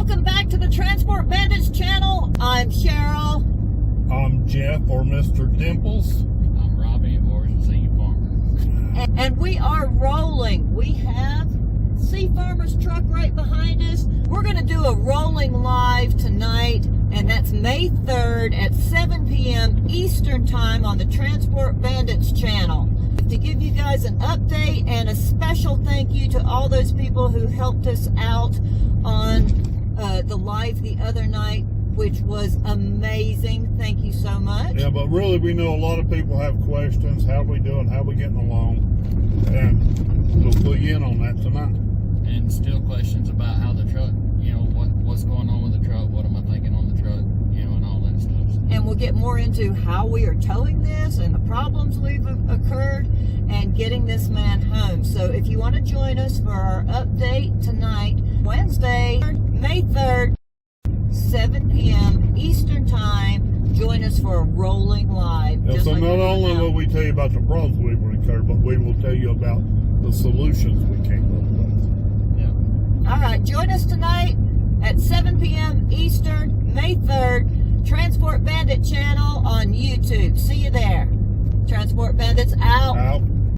Welcome back to the Transport Bandits channel. I'm Cheryl. I'm Jeff, or Mr. Dimples. I'm Robbie, or Sea Farmer. And we are rolling. We have Sea Farmer's truck right behind us. We're going to do a rolling live tonight, and that's May 3rd at 7 p.m. Eastern Time on the Transport Bandits channel. To give you guys an update and a special thank you to all those people who helped us out on the live the other night, which was amazing. Thank you so much. Yeah, but really we know a lot of people have questions. How we doing? How we getting along? And we'll fill you in on that tonight. And still questions about how the truck, what's going on with the truck, what am I thinking on the truck, and all that stuff. And we'll get more into how we are towing this and the problems we've occurred and getting this man home. So if you want to join us for our update tonight, Wednesday, May 3rd, 7 p.m. Eastern Time, join us for a rolling live. Yeah, so not only will we tell you about the problems we've incurred, but we will tell you about the solutions we came up with. Yeah. All right, join us tonight at 7 p.m. Eastern, May 3rd, Transport Bandit channel on YouTube. See you there. Transport Bandits out. Out.